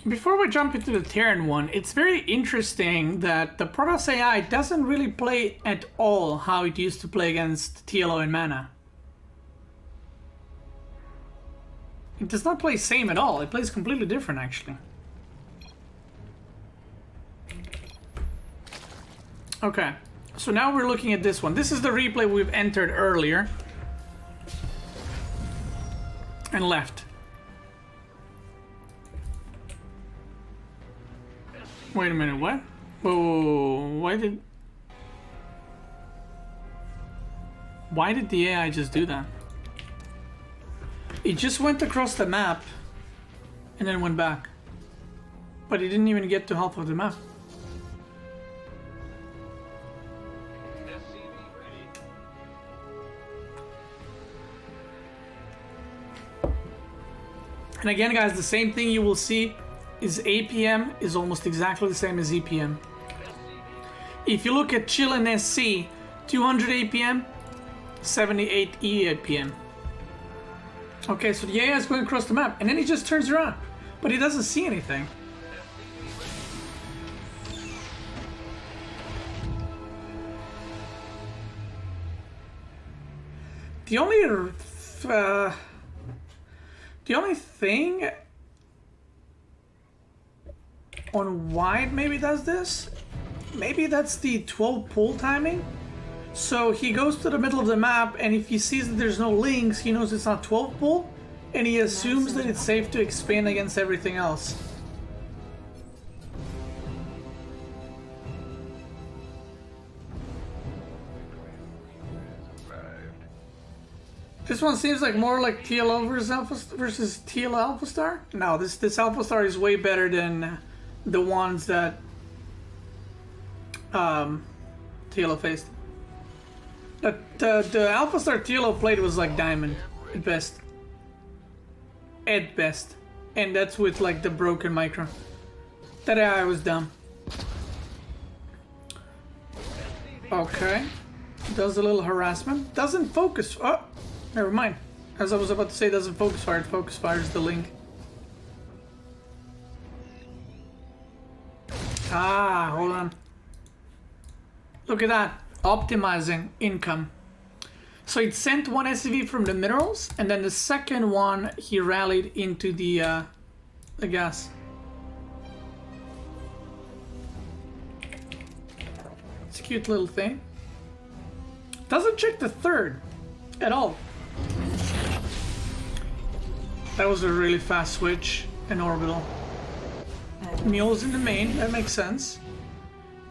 Before we jump into the Terran one, it's very interesting that the Protoss AI doesn't really play at all how it used to play against TLO and Mana. It does not play same at all. It plays completely different, actually. Okay, so now we're looking at this one. This is the replay we've entered earlier. And left. Wait a minute, what? Whoa, why did the AI just do that? It just went across the map and then went back. But it didn't even get to half of the map. And again, guys, the same thing you will see is APM is almost exactly the same as EPM. If you look at Chill and SC, 200 APM, 78 EAPM. Okay, so the AI is going across the map, and then he just turns around, but he doesn't see anything. The only thing on why it maybe does this, maybe that's the 12 pull timing. So he goes to the middle of the map, and if he sees that there's no links, he knows it's not 12 pull, and he assumes that it's safe to expand against everything else. This one seems like more like TLO versus TLO ALPHASTAR. No, this ALPHASTAR is way better than the ones that TLO faced. The ALPHASTAR TLO played was like diamond at best. At best. And that's with like the broken micro. That AI was dumb. Okay. Does a little harassment. Doesn't focus. Oh, never mind. As I was about to say, doesn't focus fire. It focus fires the link. Ah, hold on. Look at that. Optimizing income. So it sent one SCV from the minerals, and then the second one he rallied into the gas. It's a cute little thing. Doesn't check the third at all. That was a really fast switch in orbital. Mule's in the main, that makes sense.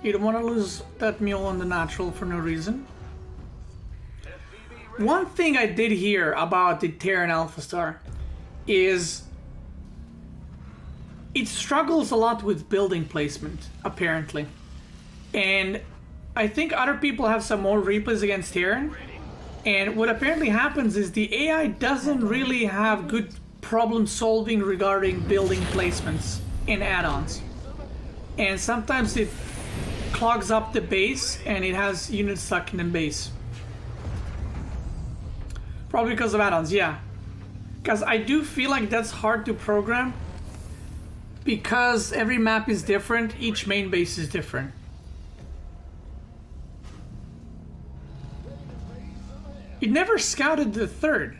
You don't want to lose that mule on the natural for no reason. One thing I did hear about the Terran ALPHASTAR is it struggles a lot with building placement, apparently. And I think other people have some more replays against Terran. And what apparently happens is the AI doesn't really have good problem solving regarding building placements in add-ons. And sometimes it clogs up the base and it has units stuck in the base. Probably because of add-ons, yeah. Because I do feel like that's hard to program because every map is different, each main base is different. It never scouted the third,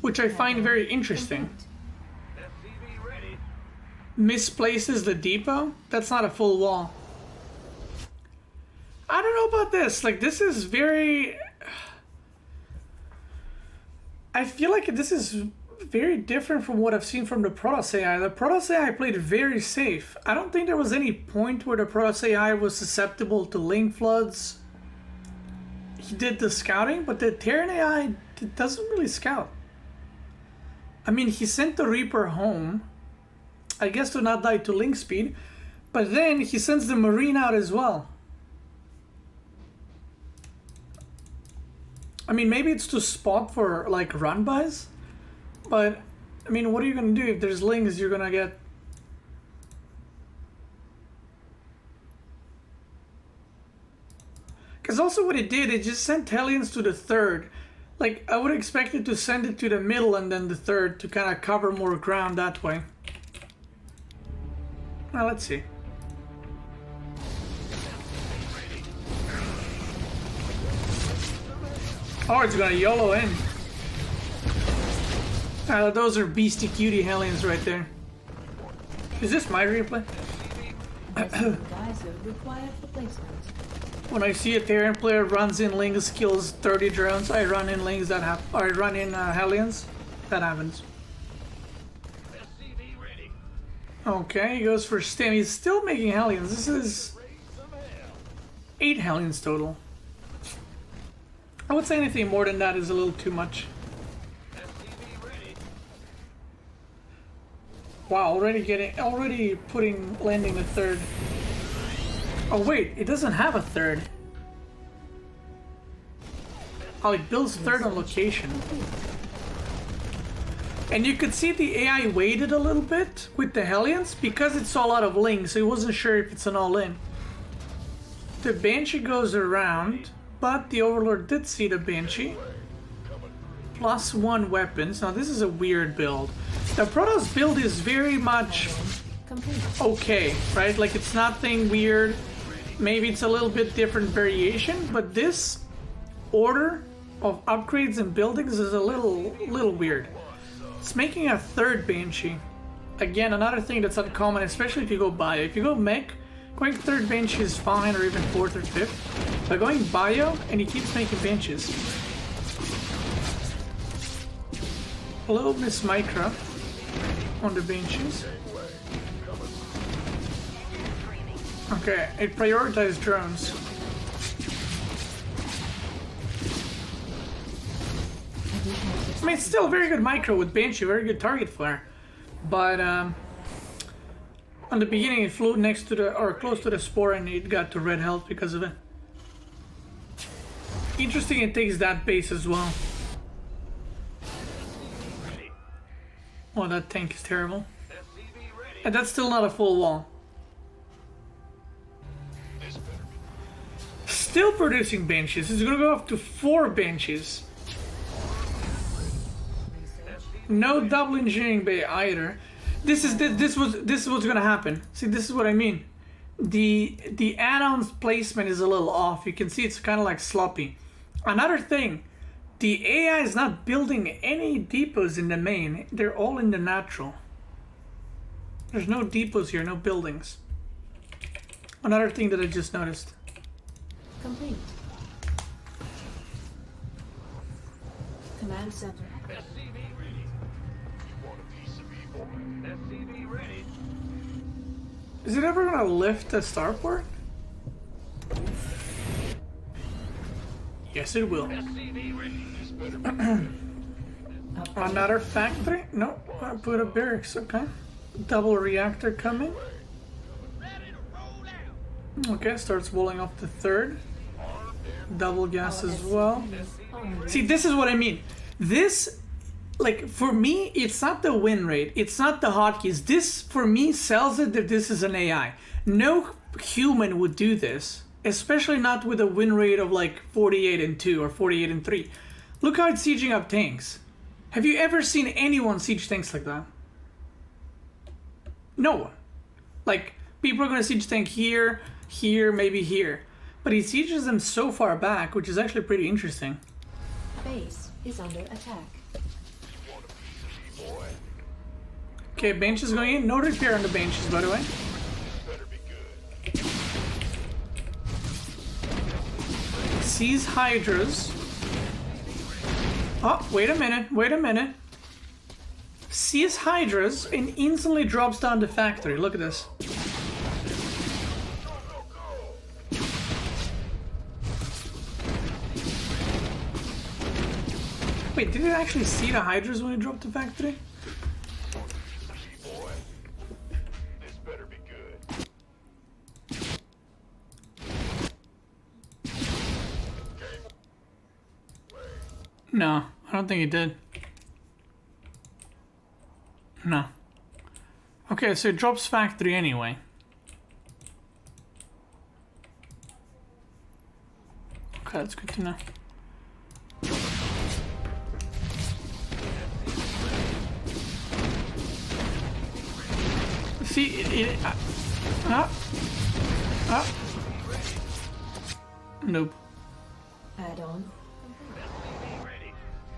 which I find very interesting. Misplaces the depot? That's not a full wall. I don't know about this. Like, this is very... I feel like this is very different from what I've seen from the Protoss AI. The Protoss AI played very safe. I don't think there was any point where the Protoss AI was susceptible to link floods. He did the scouting, but the Terran AI doesn't really scout. I mean, he sent the Reaper home, I guess to not die to link speed, but then he sends the Marine out as well. I mean, maybe it's to spot for like run-bys, but I mean, what are you gonna do if there's links? You're gonna get... Because also what it did, it just sent Hellions to the third. Like, I would expect it to send it to the middle and then the third to kind of cover more ground that way. Well, let's see. Oh, it's gonna YOLO in. Those are beastie cutie hellions right there. Is this my replay? When I see a Terran player runs in Lings, kills 30 drones, I run in Lings I run in Hellions. That happens. Okay, he goes for stim. He's still making Hellions. This is 8 Hellions total. I would say anything more than that is a little too much. Wow, already landing a third. Oh wait, it doesn't have a third. Oh, it builds third on location. And you could see the AI waited a little bit with the Hellions because it saw a lot of Lings, so it wasn't sure if it's an all-in. The Banshee goes around, but the Overlord did see the Banshee. +1 weapons. Now this is a weird build. The Protoss build is very much okay, right? Like it's nothing weird. Maybe it's a little bit different variation, but this order of upgrades and buildings is a little weird. It's making a third Banshee. Again, another thing that's uncommon, especially if you go bio. If you go mech, going third Banshee is fine, or even fourth or fifth. But going bio, and he keeps making Banshees. Hello, Miss Micra on the Banshees. Okay, it prioritized drones. I mean, it's still very good micro with Banshee, very good target flare. But on the beginning, it flew next to the, or close to the spore, and it got to red health because of it. Interesting, it takes that base as well. Oh, that tank is terrible. And that's still not a full wall. Still producing Banshees. It's gonna go up to 4 Banshees. No double engineering bay either. This is what's gonna happen. See, this is what I mean. The add-ons placement is a little off. You can see it's kind of like sloppy. Another thing, the AI is not building any depots in the main. They're all in the natural. There's no depots here, no buildings. Another thing that I just noticed. Complete. Command center. SCV ready. You want a piece of me, boy? SCV ready. Is it ever gonna lift the starport? Yes, it will. SCV ready. This better be Another factory? No, I put a barracks. Okay. Double reactor coming. ready to roll out. Okay, starts rolling off the third. Double gas as well. See, this is what I mean. This, like, for me, it's not the win rate. It's not the hotkeys. This, for me, sells it that this is an AI. No human would do this, especially not with a win rate of like 48-2 or 48-3. Look how it's sieging up tanks. Have you ever seen anyone siege tanks like that? No one. Like, people are going to siege tank here, here, maybe here. But he sieges them so far back, which is actually pretty interesting. Base is under attack. Okay, bench is going in. No repair on the benches, by the way. Better be good. Sees Hydras. Oh, wait a minute. Sees Hydras and instantly drops down the factory. Look at this. Wait, did it actually see the Hydras when it dropped the factory? Boy, this better be good. No, I don't think it did. No. Okay, so it drops factory anyway. Okay, that's good to know. See, Ah. Ah. Nope. Add-on.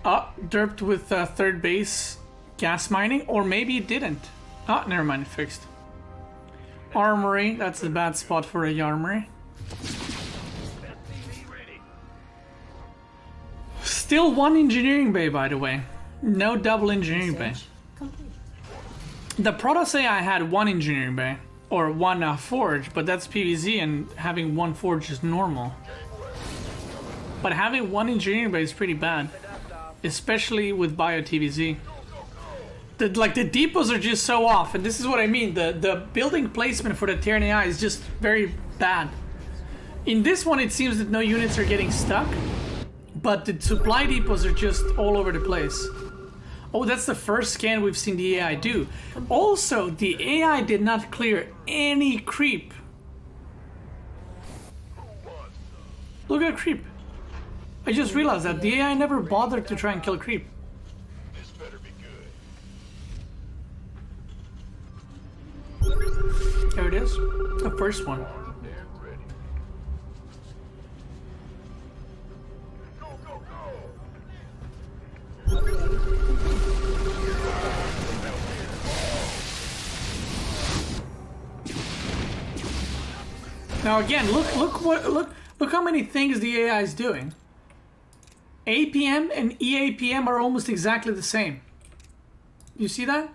Ah, derped with third base gas mining, or maybe it didn't. Ah, never mind, it fixed. Armory, that's a bad spot for a armory. Still one engineering bay, by the way. No double engineering bay. Research complete. The Protoss AI had one engineering bay, or one forge, but that's PvZ, and having one forge is normal. But having one engineering bay is pretty bad, especially with Bio-TVZ. The depots are just so off, and this is what I mean. The building placement for the Terran AI is just very bad. In this one, it seems that no units are getting stuck, but the supply depots are just all over the place. Oh, that's the first scan we've seen the AI do. Also, the AI did not clear any creep. Look at creep. I just realized that the AI never bothered to try and kill creep. This better be good. There it is. The first one. They're ready. Go, go, go! Now again, look how many things the AI is doing. APM and EAPM are almost exactly the same. You see that?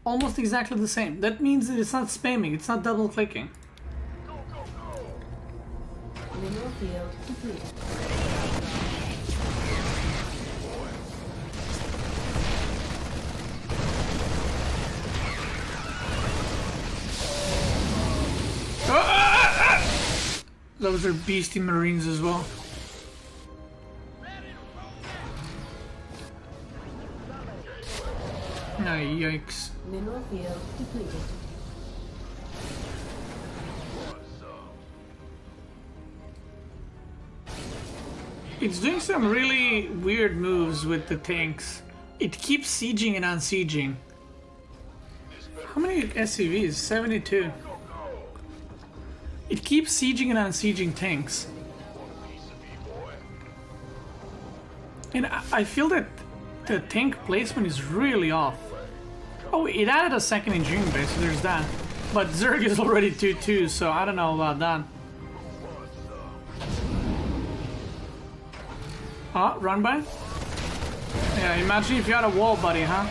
Almost exactly the same. That means that it's not spamming, it's not double clicking. Mineral field completed. Those are beastie marines as well. Ah, yikes. Mineral field depleted. It's doing some really weird moves with the tanks. It keeps sieging and unsieging. How many SCVs? 72. It keeps sieging and unsieging tanks. And I feel that the tank placement is really off. Oh, it added a second engineering base, so there's that. But Zerg is already 2-2, so I don't know about that. Ah, run by? Yeah, imagine if you had a wall, buddy, huh?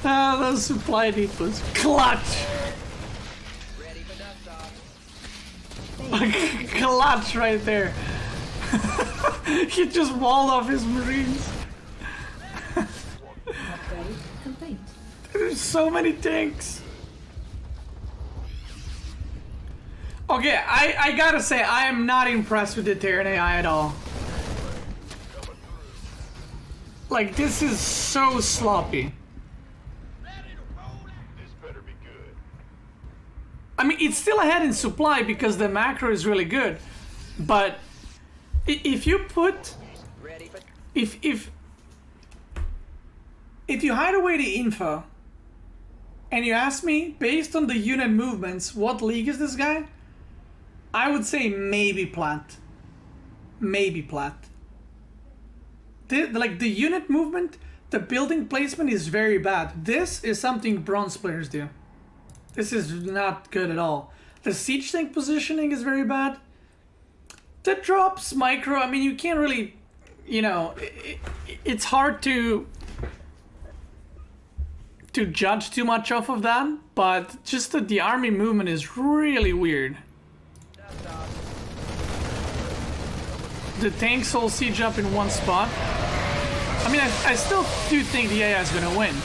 Ah, those supply depots. Clutch! Clutch right there. He just walled off his marines. Upgrade complete. There's so many tanks. Okay, I gotta say, I am not impressed with the Terran AI at all. Like, this is so sloppy. This better be good. I mean, it's still ahead in supply because the macro is really good. But if you put... If you hide away the info and you ask me, based on the unit movements, what league is this guy? I would say maybe plat. Maybe plat. Like the unit movement, the building placement is very bad. This is something bronze players do. This is not good at all. The siege tank positioning is very bad. The drops, micro, I mean, you can't really, you know, it's hard to judge too much off of that, but just that the army movement is really weird. The tanks all siege up in one spot. I mean, I still do think the AI is gonna win.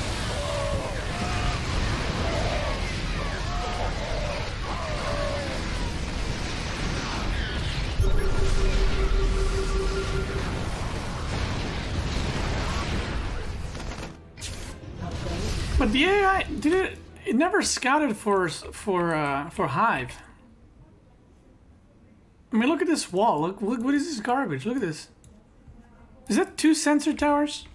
But the AI did it. It never scouted for Hive. I mean, look at this wall. Look, what is this garbage? Look at this. Is that 2 sensor towers?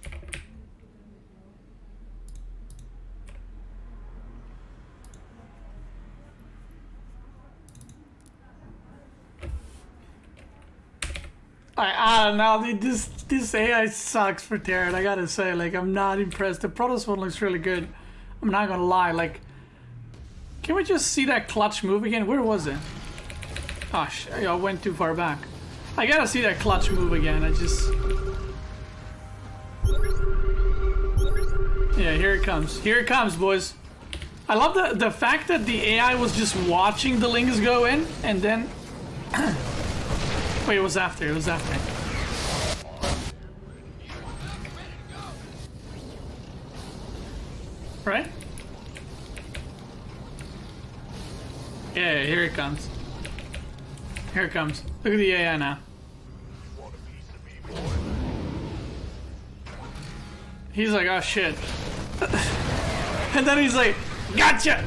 I don't know. This AI sucks for Terran. I gotta say, like, I'm not impressed. The Protoss one looks really good. I'm not gonna lie. Like, can we just see that clutch move again? Where was it? Oh, I went too far back. I gotta see that clutch move again. I just... Yeah, here it comes. Here it comes, boys. I love the fact that the AI was just watching the links go in, and then... Wait, it was after. It was after. Right? Yeah, here it comes. Here it comes. Look at the AI now. Want a piece of me, boy? He's like, oh shit. And then he's like, gotcha!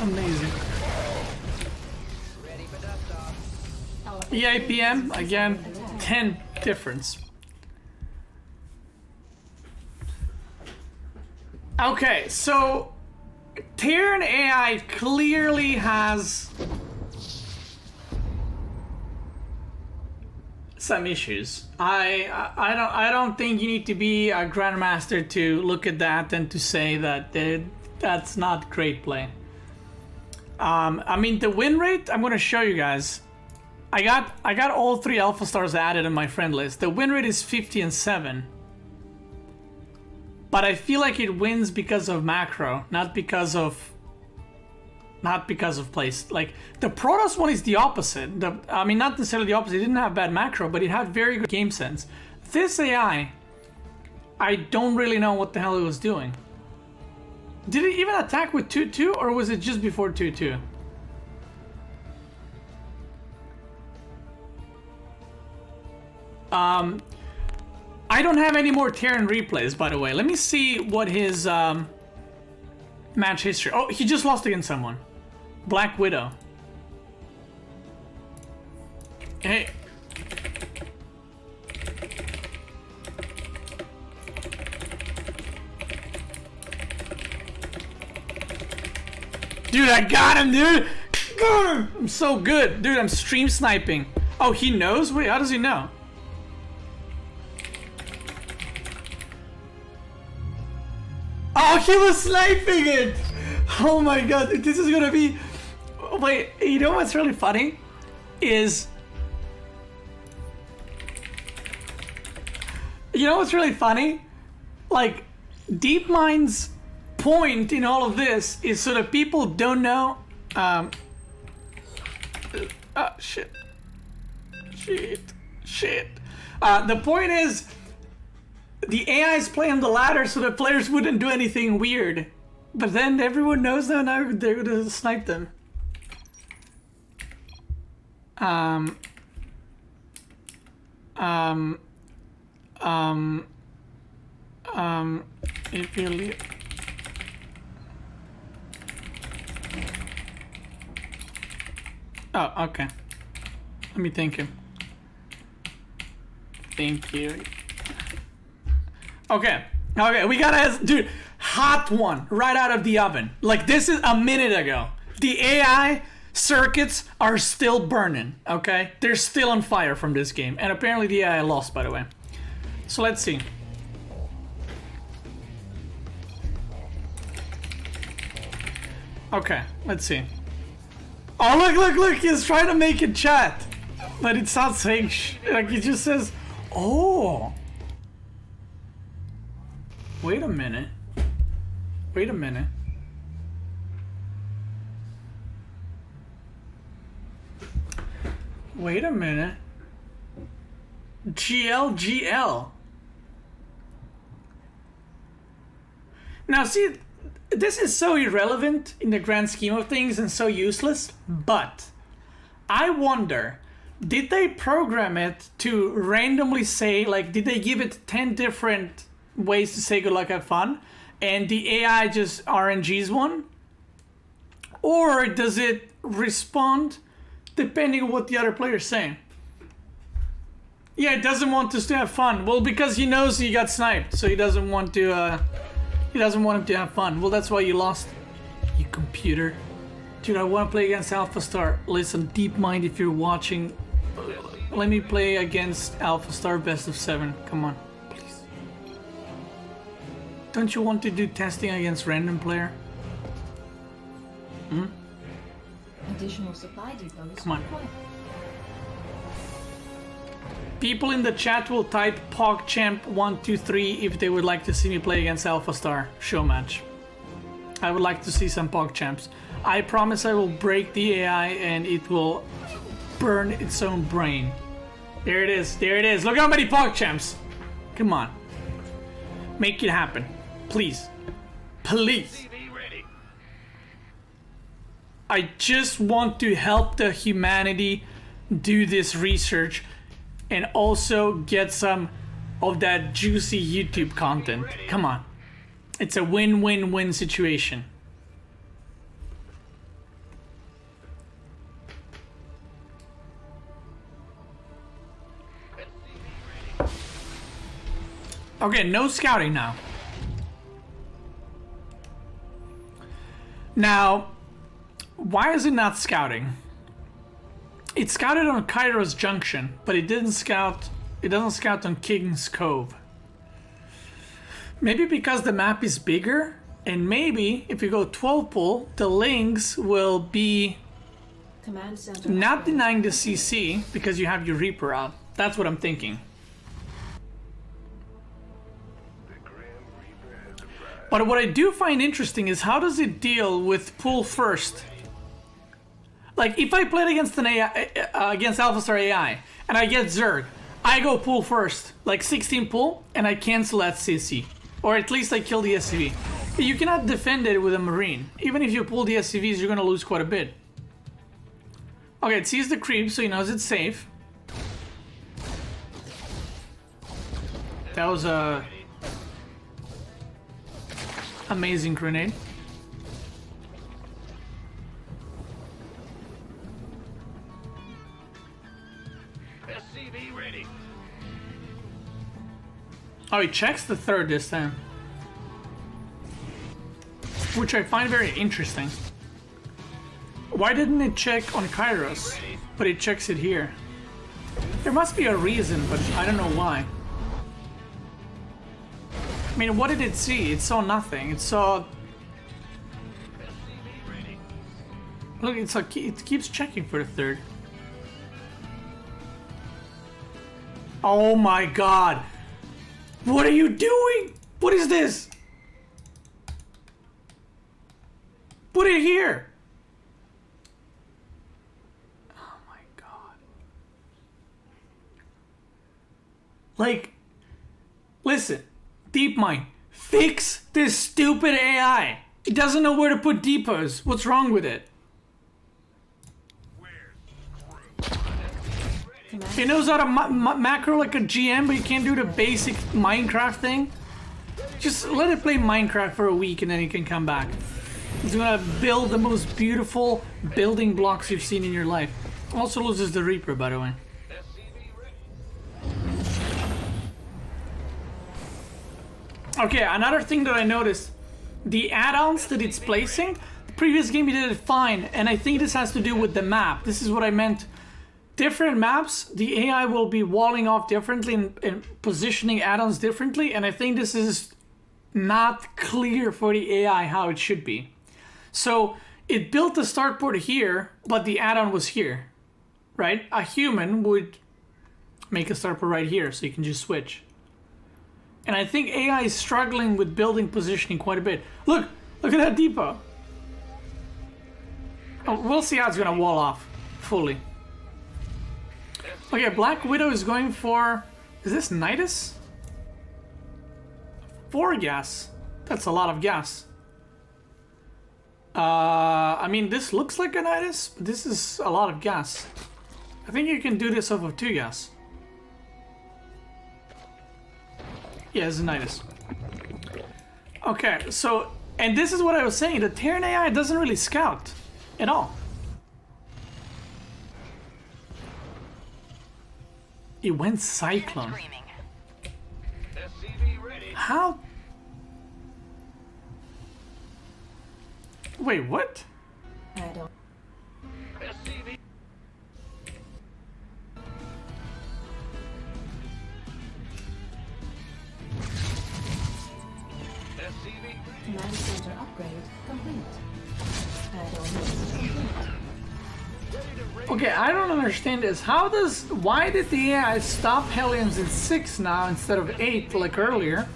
Amazing. EI PM, again, 10 difference. Okay, so Terran AI clearly has some issues. I don't think you need to be a grandmaster to look at that and to say that that's not great play. I mean, the win rate, I'm gonna show you guys. I got all 3 alpha stars added in my friend list. The win rate is 50 and 7. But I feel like it wins because of macro, not because of place. Like, the Protoss one is the opposite. I mean, not necessarily the opposite. It didn't have bad macro, but it had very good game sense. This AI, I don't really know what the hell it was doing. Did it even attack with 2-2, or was it just before 2-2? I don't have any more Terran replays, by the way. Let me see what his match history... Oh, he just lost against someone. Black Widow. Hey. Dude, I got him, dude! Got him! I'm so good. Dude, I'm stream sniping. Oh, he knows? Wait, how does he know? Oh, he was sniping it! Oh my god, this is gonna be... Wait, you know what's really funny? Is... You know what's really funny? Like, DeepMind's point in all of this is so that people don't know... Oh, shit. Shit. The point is... The AIs play on the ladder so the players wouldn't do anything weird. But then everyone knows now they're gonna snipe them. If you leave... Oh, okay. Let me thank him. Thank you. Okay, we gotta, dude, hot one, right out of the oven. Like, this is a minute ago. The AI circuits are still burning, okay? They're still on fire from this game. And apparently the AI lost, by the way. So let's see. Okay, let's see. Oh, look, he's trying to make it chat. But it's not saying like, it just says, oh. Wait a minute. Wait a minute. Wait a minute. GL. Now see, this is so irrelevant in the grand scheme of things and so useless, but I wonder, did they program it to randomly say, like, did they give it 10 different ways to say good luck, have fun, and the AI just RNGs one? Or does it respond depending on what the other player's saying? Yeah, it doesn't want us to have fun. Well, because he knows he got sniped, so he doesn't want to, he doesn't want him to have fun. Well, that's why you lost, you computer. Dude, I want to play against AlphaStar. Listen, DeepMind, if you're watching, let me play against AlphaStar best of 7. Come on, please. Don't you want to do testing against random player? Hmm? Additional supply depots. Come on. required. People in the chat will type PogChamp123 if they would like to see me play against AlphaStar show match. I would like to see some PogChamps. I promise I will break the AI and it will burn its own brain. There it is. There it is. Look how many PogChamps. Come on. Make it happen. Please. Please. CV ready. I just want to help the humanity do this research and also get some of that juicy YouTube content. Come on. It's a win-win-win situation. Okay, no scouting now. Now, why is it not scouting? It scouted on Kairos Junction, but it didn't scout. It doesn't scout on King's Cove. Maybe because the map is bigger, and maybe if you go 12 pull, the links will be Command center. not denying the CC because you have your Reaper out. That's what I'm thinking. But what I do find interesting is how does it deal with pull first? Like if I played against an AI, against AlphaStar AI, and I get Zerg, I go pull first, like 16 pull, and I cancel that CC. Or at least I kill the SCV. You cannot defend it with a Marine. Even if you pull the SCVs, you're gonna lose quite a bit. Okay, it sees the creep, so he knows it's safe. That was a amazing grenade. SCV ready. Oh, he checks the third this time. Which I find very interesting. Why didn't it check on Kairos, but it checks it here? There must be a reason, but I don't know why. I mean, what did it see? It saw nothing. It saw... Look, it's like it keeps checking for the third. Oh my god! What are you doing? What is this? Put it here! Oh my god. Like, listen, DeepMind, fix this stupid AI. It doesn't know where to put depots. What's wrong with it? It knows how to macro like a GM, but you can't do the basic Minecraft thing. Just let it play Minecraft for a week and then it can come back. It's gonna build the most beautiful building blocks you've seen in your life. Also loses the Reaper, by the way. Okay, another thing that I noticed, the add-ons that it's placing, the previous game you did it fine, and I think this has to do with the map. This is what I meant. Different maps, the AI will be walling off differently and positioning add-ons differently, and I think this is not clear for the AI how it should be. So it built the start port here, but the add-on was here, right? A human would make a start port right here, so you can just switch. And I think AI is struggling with building positioning quite a bit. Look at that depot. Oh, we'll see how it's gonna wall off fully. Okay, Black Widow is going for... Is this Nidus? 4 gas. That's a lot of gas. I mean, this looks like a Nidus, but this is a lot of gas. I think you can do this off of 2 gas. Yeah, it's a Nidus. Okay, so... And this is what I was saying. The Terran AI doesn't really scout at all. It went Cyclone. How? I Wait, what? don't. Okay, I don't understand this. Why did the AI stop Hellions in 6 now instead of 8 like earlier?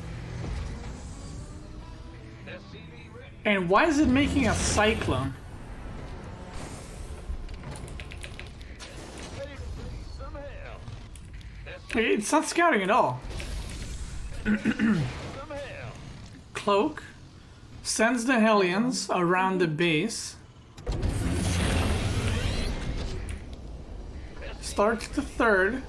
SCV ready. And why is it making a cyclone? Ready to see some hell. It's not scouting at all. Some hell. Cloak sends the Hellions around the base. Starts the 3rd.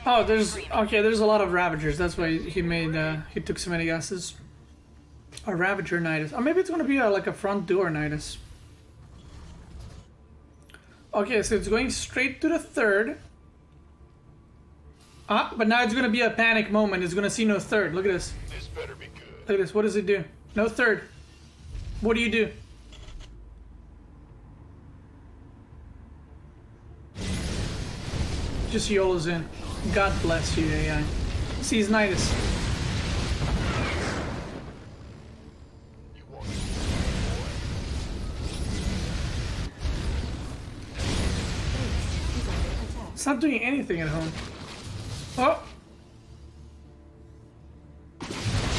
Oh, there's a lot of Ravagers. That's why he took so many guesses. A Ravager Nidus. Or maybe it's gonna be like a front door Nidus. Okay, so it's going straight to the 3rd. But now it's gonna be a panic moment. It's gonna see no 3rd. Look at this. This better be good. Look at this. What does it do? No 3rd. What do you do? Just YOLO's in. God bless you, AI. Sees Nidus. You want It's not doing anything at home. Oh!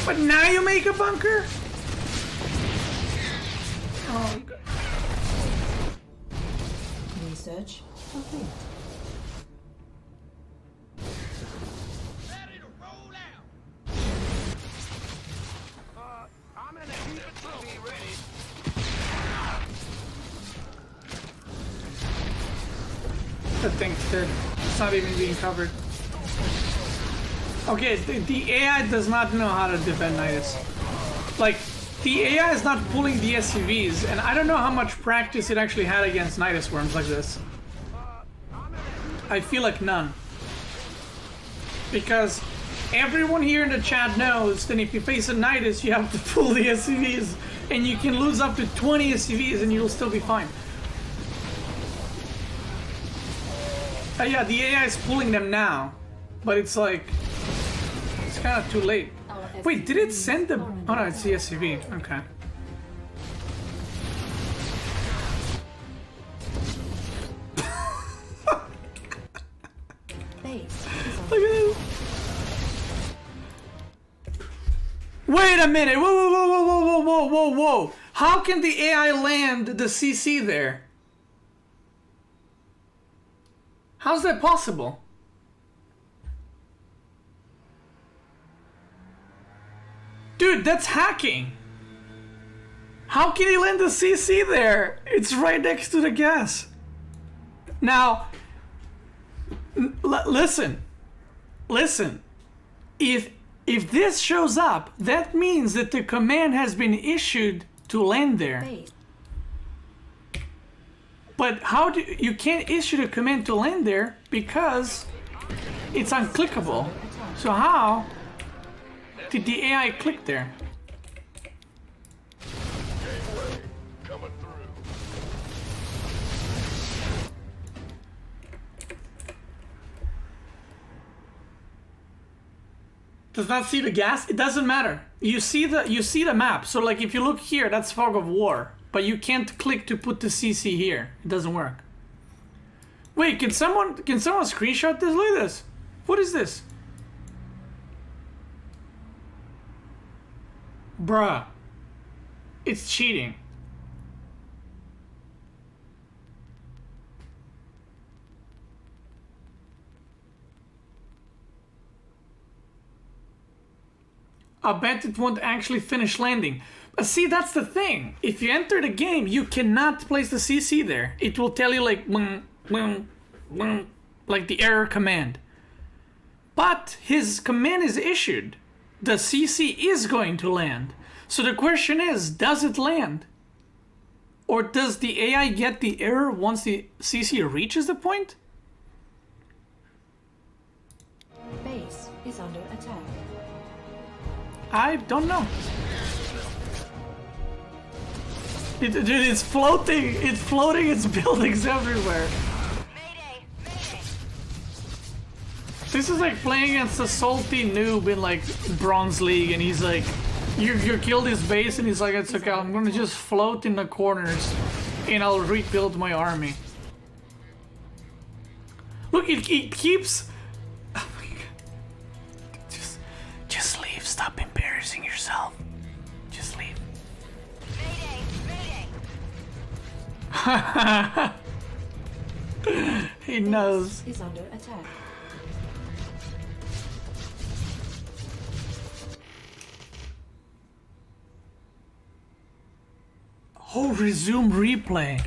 But now you make a bunker? Oh, God. Research complete. ready to roll out. I'm gonna keep it to be ready. That thing's dead. It's not even being covered. Okay, the AI does not know how to defend Nidus. Like, the AI is not pulling the SCVs, and I don't know how much practice it actually had against Nidus worms like this. I feel like none. Because everyone here in the chat knows that if you face a Nidus, you have to pull the SCVs, and you can lose up to 20 SCVs and you'll still be fine. Yeah, the AI is pulling them now, but it's like, it's kind of too late. Wait, did it send the... Oh no, it's the SCV. Okay. Base. Look at this. Wait a minute. Whoa, whoa, whoa, whoa, whoa, whoa, whoa, whoa. How can the AI land the CC there? How's that possible? Dude, that's hacking. How can he land the CC there? It's right next to the gas. Now, listen. If this shows up, that means that the command has been issued to land there. Base. But how do you can't issue the command to land there because it's unclickable. So how did the AI click there? Gateway coming through. Does not see the gas? It doesn't matter. You see the map. So like if you look here, that's fog of war. But you can't click to put the CC here. It doesn't work. Wait, can someone screenshot this? Look at this. What is this? Bruh. It's cheating. I bet it won't actually finish landing. But see, that's the thing. If you enter the game, you cannot place the CC there. It will tell you like, like the error command. But his command is issued. The CC is going to land. So the question is, does it land? Or does the AI get the error once the CC reaches the point? Base is under attack. I don't know. Dude, it's floating. It's floating its buildings everywhere. Mayday! Mayday! This is like playing against a salty noob in like Bronze League, and he's like You kill this base and he's like, it's okay, I'm gonna just float in the corners and I'll rebuild my army. Look, it keeps... Oh my God. Just leave, stop embarrassing yourself. Just leave. Mayday! Mayday! He knows. Is under attack. Oh, resume replay.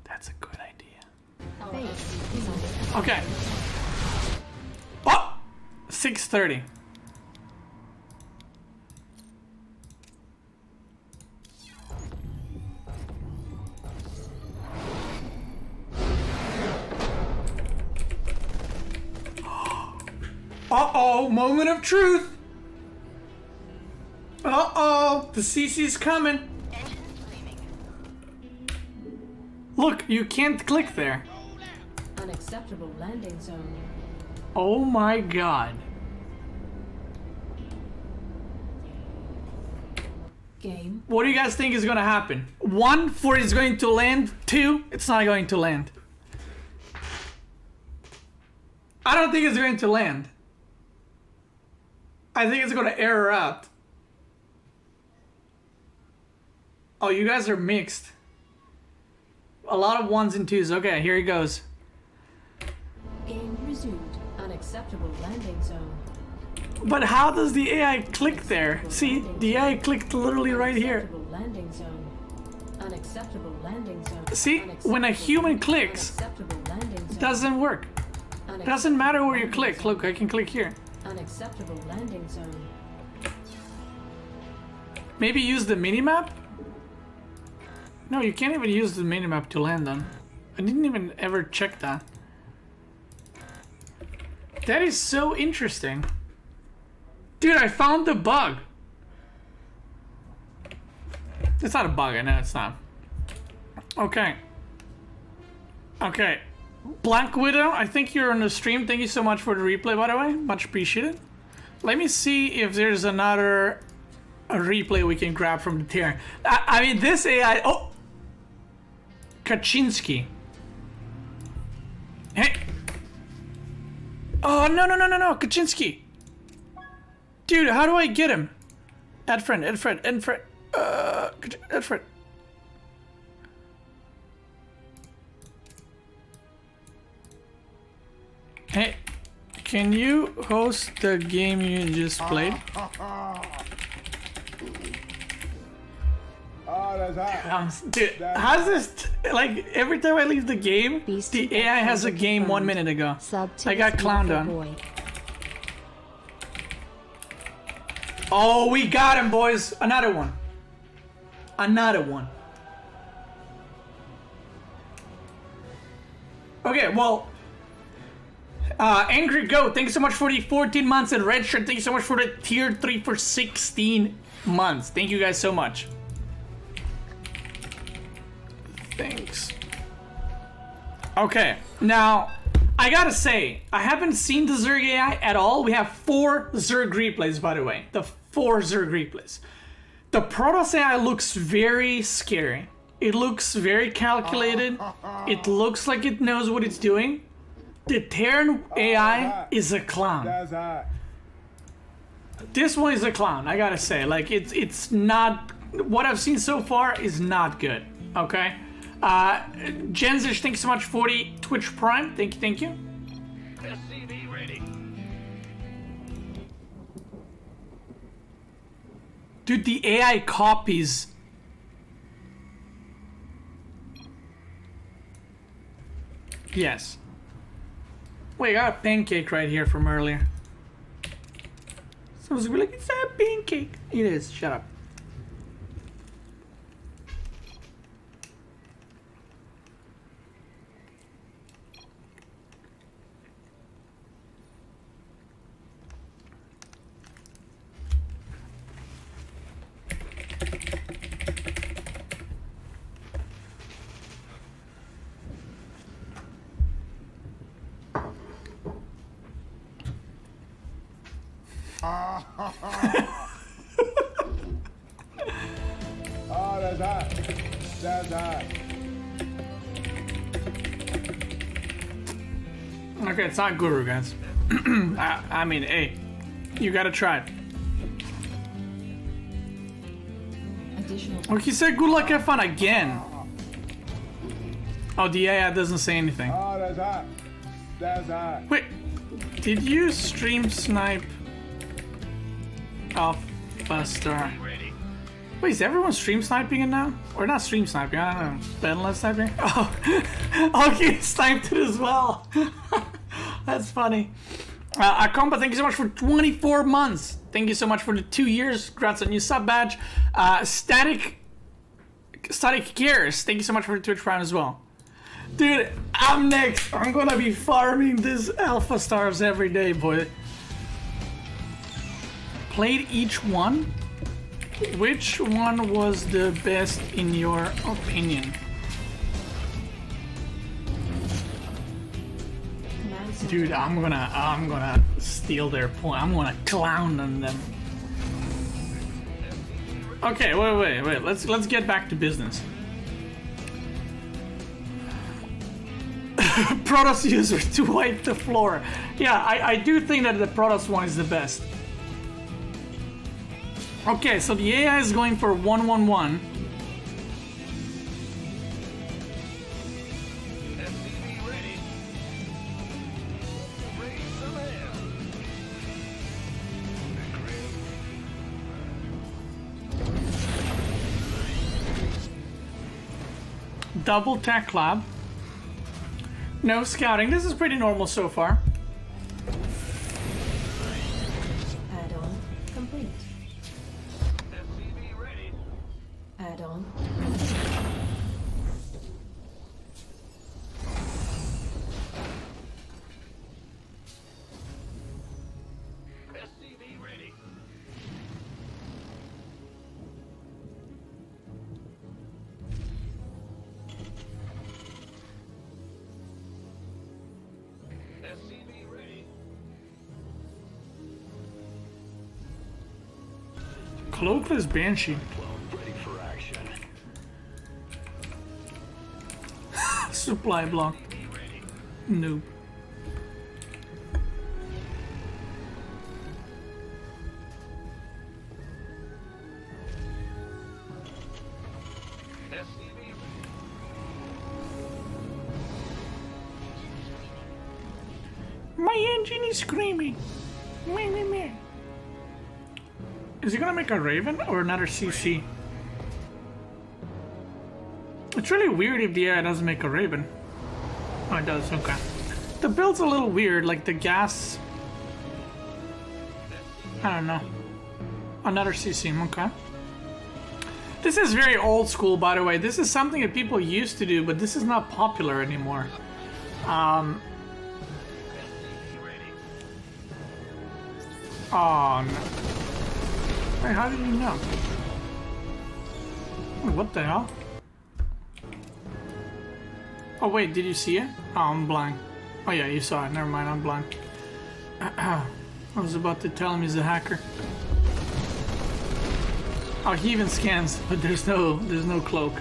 That's a good idea. Base is under attack. Okay. Oh! 6:30. Uh-oh, moment of truth. Uh-oh, the CC's coming. Engine screaming. Look, you can't click there. Unacceptable landing zone. Oh my God. Game. What do you guys think is gonna happen? 1, 4 is going to land. 2, it's not going to land. I don't think it's going to land. I think it's gonna error out. Oh, you guys are mixed. A lot of 1s and 2s. Okay, here he goes. Game resumed. Unacceptable landing zone. But how does the AI click there? See, the AI clicked literally right here. Unacceptable landing zone. Unacceptable landing zone. See, when a human clicks, Unacceptable landing zone. it doesn't work. It doesn't matter where you click. Look, I can click here. Unacceptable landing zone. Maybe use the minimap? No, you can't even use the minimap to land on. I didn't even ever check that. That is so interesting. Dude, I found the bug. It's not a bug, I know it's not. Okay. Okay. Black Widow, I think you're on the stream. Thank you so much for the replay, by the way. Much appreciated. Let me see if there's another replay we can grab from the Terran. I mean, this AI... Oh! Kaczynski. Hey! Oh, no, Kaczynski! Dude, how do I get him? Add friend. Add friend. Hey, can you host the game you just played? Oh, that's hot. Dude, how's this? Like, every time I leave the game, the AI has a game 1 minute ago. I got clowned on. Oh, we got him, boys. Another one. Another one. Okay, well... Angry Goat, thank you so much for the 14 months, and Red Shirt, thank you so much for the tier 3 for 16 months. Thank you guys so much. Thanks. Okay, now, I gotta say, I haven't seen the Zerg AI at all. We have 4 Zerg replays, by the way. The 4 Zerg replays. The Protoss AI looks very scary. It looks very calculated. It looks like it knows what it's doing. The Terran AI is a clown. That's hot. This one is a clown, I gotta say. Like, it's not... What I've seen so far is not good, okay? Jenzish, thanks so much for the Twitch Prime. Thank you. SCV ready. Dude, the AI copies... Yes. Wait, I got a pancake right here from earlier. Someone's gonna be like, it's a pancake. It is, shut up. that's hot. That's hot. Okay, it's not Guru, guys. I mean, hey, you gotta try it. Additional. Oh, he said good luck, have fun again. Oh, the AI doesn't say anything. Oh, that's hot. That's hot. Wait, did you stream snipe AlphaStar? Ready. Wait, is everyone stream sniping it now? Or not stream sniping, I don't know. Bedless sniping? Oh, oh, he sniped it as well. That's funny. Akomba, thank you so much for 24 months. Thank you so much for the 2 years. Congrats on your sub badge. Static Gears, thank you so much for the Twitch Prime as well. Dude, I'm next. I'm gonna be farming this Alpha Stars every day, boy. Played each one? Which one was the best in your opinion? Command center. Dude, I'm gonna steal their point. I'm gonna clown on them. Okay, wait. Let's get back to business. Protoss user to wipe the floor. Yeah, I do think that the Protoss one is the best. Okay, so the AI is going for 111. SCV ready. Raise some air. Double tech lab. No scouting. This is pretty normal so far. Add-on complete. SCV ready. Add-on. SCV ready. SCV ready. Cloakless Banshee. Ready for action. Supply block. Ready. Noob. SCV ready. My engine is screaming. Meh, meh, meh. Is he gonna make a Raven or another CC? It's really weird if the AI doesn't make a Raven. Oh, it does, okay. The build's a little weird, like the gas. I don't know. Another CC, okay. This is very old school, by the way. This is something that people used to do, but this is not popular anymore. SCV ready. Oh no. Wait, how did you know? Wait, what the hell? Oh wait, did you see it? Oh, I'm blind. Oh yeah, you saw it. Never mind, I'm blind. I was about to tell him he's a hacker. Oh, he even scans, but there's no cloak.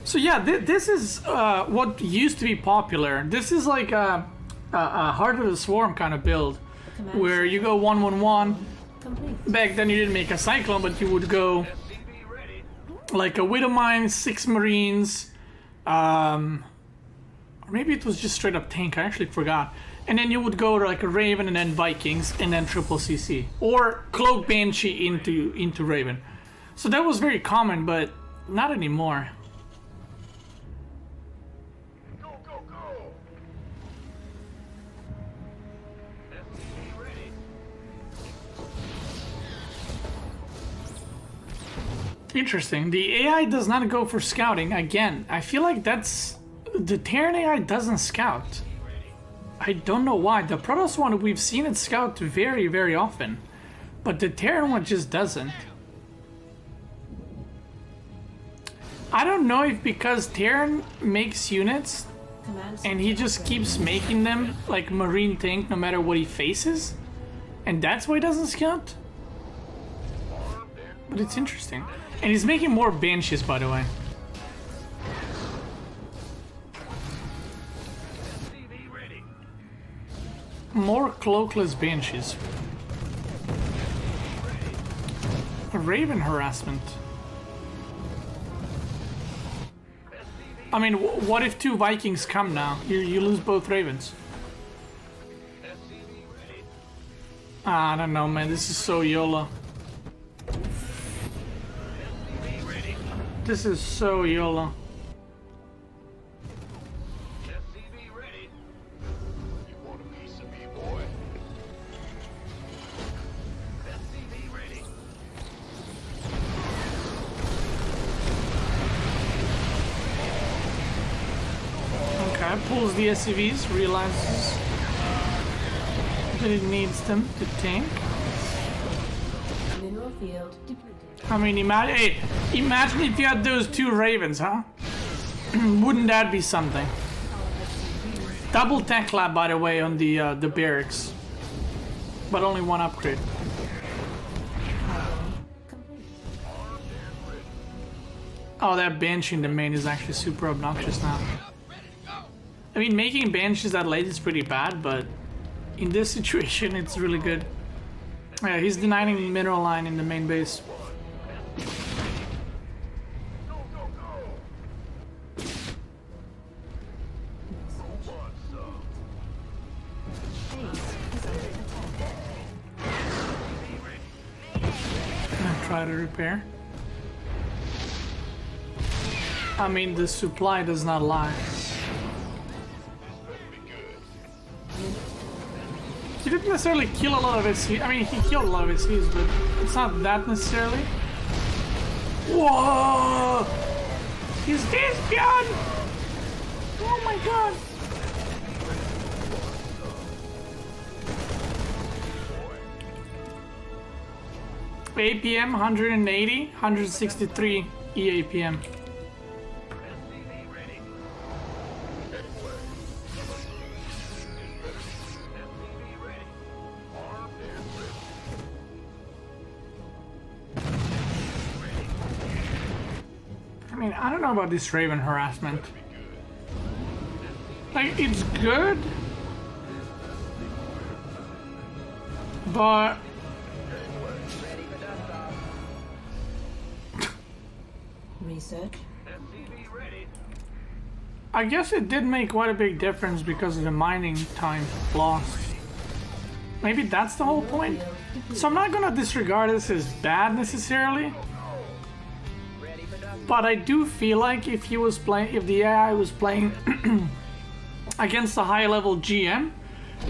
So yeah, this is what used to be popular. This is like a Heart of the Swarm kind of build, where you go 1-1-1. Complete. Back then you didn't make a Cyclone, but you would go SCV ready. like a Widow Mine, 6 Marines, or maybe it was just straight up tank, I actually forgot. And then you would go to like a Raven and then Vikings and then triple CC. Or Cloak Banshee into Raven. So that was very common, but not anymore. Go, go, go. SCV ready. Interesting. The AI does not go for scouting. Again, I feel like that's... The Terran AI doesn't scout. I don't know why. The Protoss one, we've seen it scout very, very often. But the Terran one just doesn't. I don't know if because Terran makes units Command and he just keeps making them like marine tank no matter what he faces, and that's why he doesn't scout. But it's interesting. And he's making more banshees, by the way. SCV ready. More cloakless banshees. Raven harassment. I mean, what if 2 Vikings come now? You lose both Ravens. SCV ready. I don't know, man. This is so YOLO. SCV ready. This is so YOLO. SCV ready. You want a piece of me, boy? SCV ready. Okay, pulls the SCVs, realizes that it needs them to tank. mineral field depleted. I mean, imagine if you had those 2 Ravens, huh? Wouldn't that be something? Double tech lab, by the way, on the barracks, but only 1 upgrade. Complete. Oh, that Banshee in the main is actually super obnoxious now. I mean, making Banshees that late is pretty bad, but in this situation, it's really good. Yeah, he's denying mineral line in the main base. Base is under attack. Gonna try to repair. I mean, the supply does not lie. He didn't necessarily kill a lot of SCs. I mean, he killed a lot of SCs, but it's not that necessarily. Whoa! He's Despion! Oh my god! APM 180, 163 EAPM. SCV ready. SCV ready. Armed and ready. I mean, I don't know about this Raven harassment. Like, it's good, but Research. SCV ready. I guess it did make quite a big difference because of the mining time lost. Maybe that's the whole point. So I'm not gonna disregard this as bad necessarily, but I do feel like if he was playing, if the AI was playing against a high level GM,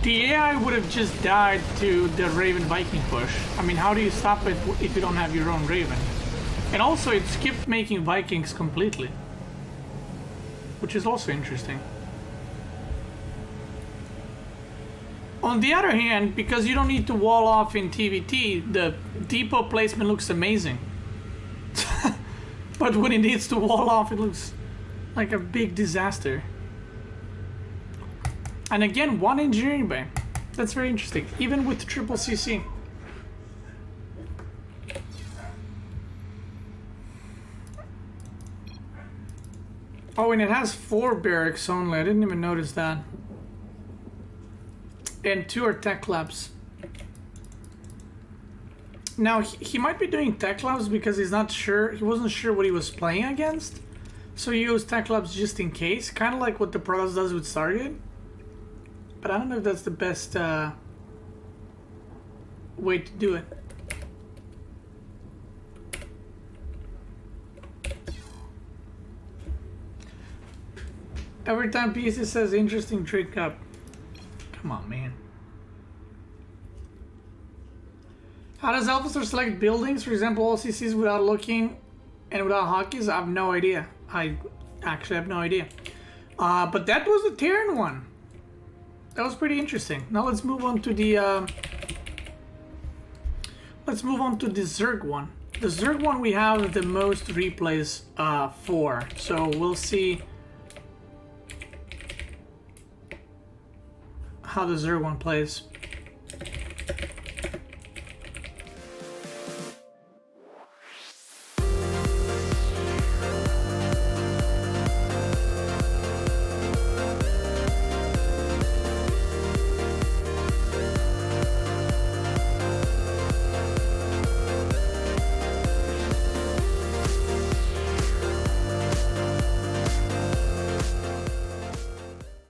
the AI would have just died to the Raven Viking push. I mean, how do you stop it if you don't have your own Raven? And also it skipped making Vikings completely, which is also interesting. On the other hand, because you don't need to wall off in TVT, the depot placement looks amazing. But when it needs to wall off, it looks like a big disaster. And again, 1 engineering bay. That's very interesting, even with triple CC. Oh, and it has 4 barracks only. I didn't even notice that. And 2 are tech labs. Now, he might be doing tech labs because he's not sure. He wasn't sure what he was playing against. So he used tech labs just in case. Kind of like what the Protoss does with Stargate. But I don't know if that's the best way to do it. Every time PC says interesting trick up. Come on, man. How does AlphaStar select buildings? For example, all CCs without looking and without hotkeys? I have no idea. I actually have no idea. But that was the Terran one. That was pretty interesting. Now let's move on to the Zerg one. The Zerg one we have the most replays for, so we'll see how the Zerg one plays.